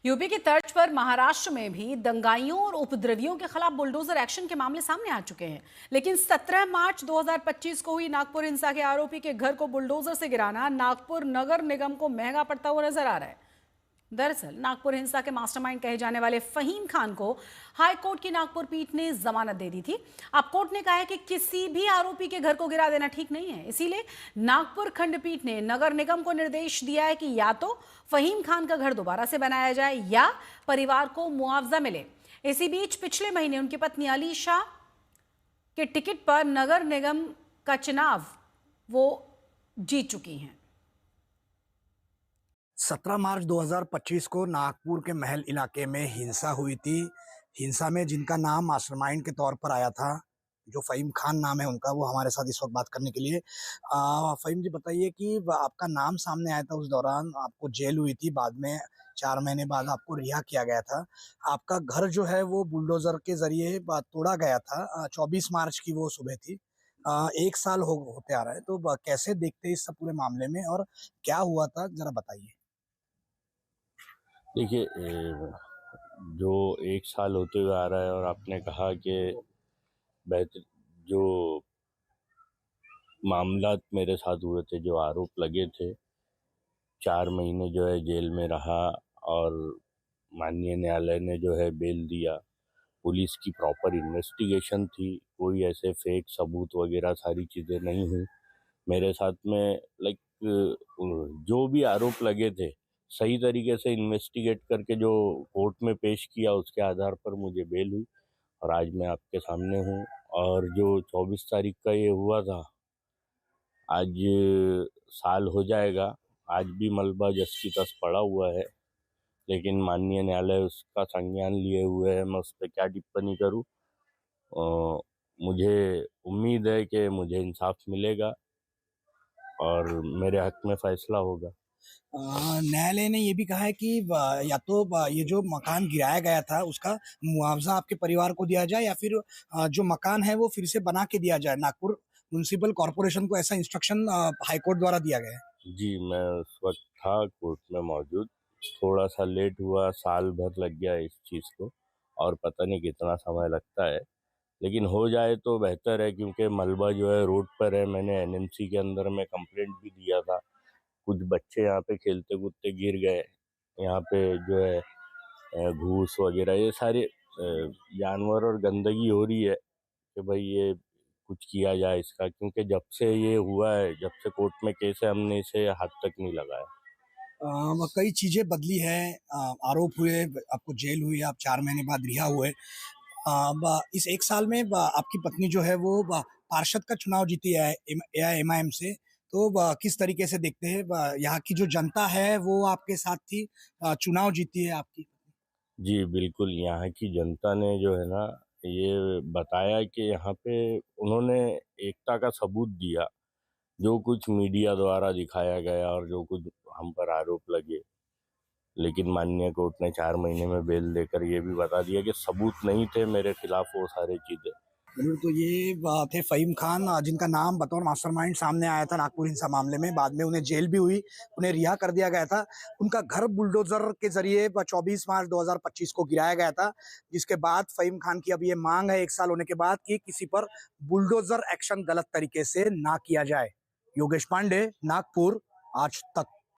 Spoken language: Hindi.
यूपी की तर्ज पर महाराष्ट्र में भी दंगाइयों और उपद्रवियों के खिलाफ बुलडोजर एक्शन के मामले सामने आ चुके हैं। लेकिन 17 मार्च 2025 को हुई नागपुर हिंसा के आरोपी के घर को बुलडोजर से गिराना नागपुर नगर निगम को महंगा पड़ता हुआ नजर आ रहा है। दरअसल नागपुर हिंसा के मास्टरमाइंड कहे जाने वाले फहीम खान को हाई कोर्ट की नागपुर पीठ ने जमानत दे दी थी। अब कोर्ट ने कहा है कि किसी भी आरोपी के घर को गिरा देना ठीक नहीं है। इसीलिए नागपुर खंडपीठ ने नगर निगम को निर्देश दिया है कि या तो फहीम खान का घर दोबारा से बनाया जाए या परिवार को मुआवजा मिले। इसी बीच पिछले महीने उनकी पत्नी अलीशा के टिकट पर नगर निगम का चुनाव वो जीत चुकी हैं। 17 मार्च 2025 को नागपुर के महल इलाके में हिंसा हुई थी। हिंसा में जिनका नाम मास्टरमाइंड के तौर पर आया था, जो फहीम खान नाम है उनका, वो हमारे साथ इस वक्त बात करने के लिए। फहीम जी, बताइए कि आपका नाम सामने आया था, उस दौरान आपको जेल हुई थी, बाद में 4 महीने बाद आपको रिहा किया गया था। आपका घर जो है वो बुलडोजर के जरिए तोड़ा गया था। 24 मार्च की वो सुबह थी। 1 साल होते आ रहा है, तो कैसे देखते हैं इस सब पूरे मामले में और क्या हुआ था, जरा बताइए। देखिए, जो 1 साल होते हुए आ रहा है और आपने कहा कि बेहतर जो मामला मेरे साथ हुए थे, जो आरोप लगे थे, 4 महीने जो है जेल में रहा और माननीय न्यायालय ने जो है बेल दिया। पुलिस की प्रॉपर इन्वेस्टिगेशन थी, कोई ऐसे फेक सबूत वगैरह सारी चीज़ें नहीं हुई मेरे साथ में। लाइक, जो भी आरोप लगे थे सही तरीके से इन्वेस्टिगेट करके जो कोर्ट में पेश किया, उसके आधार पर मुझे बेल हुई और आज मैं आपके सामने हूँ। और जो 24 तारीख का ये हुआ था, आज साल हो जाएगा। आज भी मलबा जस की तस पड़ा हुआ है, लेकिन माननीय न्यायालय उसका संज्ञान लिए हुए है। मैं उस पर क्या टिप्पणी करूँ। मुझे उम्मीद है कि मुझे इंसाफ मिलेगा और मेरे हक में फैसला होगा। न्यायालय ने ये भी कहा है कि या तो ये जो मकान गिराया गया था उसका मुआवजा आपके परिवार को दिया जाए, या फिर जो मकान है वो फिर से बना के दिया जाए। नागपुर म्युनिसिपल कॉर्पोरेशन को ऐसा इंस्ट्रक्शन हाईकोर्ट द्वारा दिया गया है। जी, मैं उस वक्त था कोर्ट में मौजूद। थोड़ा सा लेट हुआ, साल भर लग गया इस चीज़ को और पता नहीं कितना समय लगता है, लेकिन हो जाए तो बेहतर है, क्योंकि मलबा जो है रोड पर है। मैंने एनएमसी के अंदर में कंप्लेंट भी दिया था। कुछ बच्चे यहाँ पे खेलते कूदते गिर गए। यहाँ पे जो है घूस वगैरह ये सारे जानवर और गंदगी हो रही है कि भाई ये कुछ किया जाए इसका, क्योंकि जब से ये हुआ है, जब से कोर्ट में केस है, हमने इसे हाथ तक नहीं लगाया। कई चीजें बदली है। आरोप हुए, आपको जेल हुई, आप 4 महीने बाद रिहा हुए। इस 1 साल में आपकी पत्नी जो है वो पार्षद का चुनाव जीती है एआईएमआईएम से। तो किस तरीके से देखते हैं, यहाँ की जो जनता है वो आपके साथ थी, चुनाव जीती है आपकी? जी, बिल्कुल। यहाँ की जनता ने जो है ना, ये बताया कि यहाँ पे उन्होंने एकता का सबूत दिया। जो कुछ मीडिया द्वारा दिखाया गया और जो कुछ हम पर आरोप लगे, लेकिन माननीय कोर्ट ने 4 महीने में बेल देकर ये भी बता दिया कि सबूत नहीं थे मेरे खिलाफ वो सारी चीज़ें। तो ये थे फहीम खान, जिनका नाम बतौर मास्टरमाइंड सामने आया था नागपुर हिंसा मामले में। बाद में उन्हें जेल भी हुई, उन्हें रिहा कर दिया गया था। उनका घर बुलडोजर के जरिए 24 मार्च 2025 को गिराया गया था, जिसके बाद फहीम खान की अब ये मांग है 1 साल होने के बाद कि किसी पर बुलडोजर एक्शन गलत तरीके से ना किया जाए। योगेश पांडे, नागपुर, आज तक।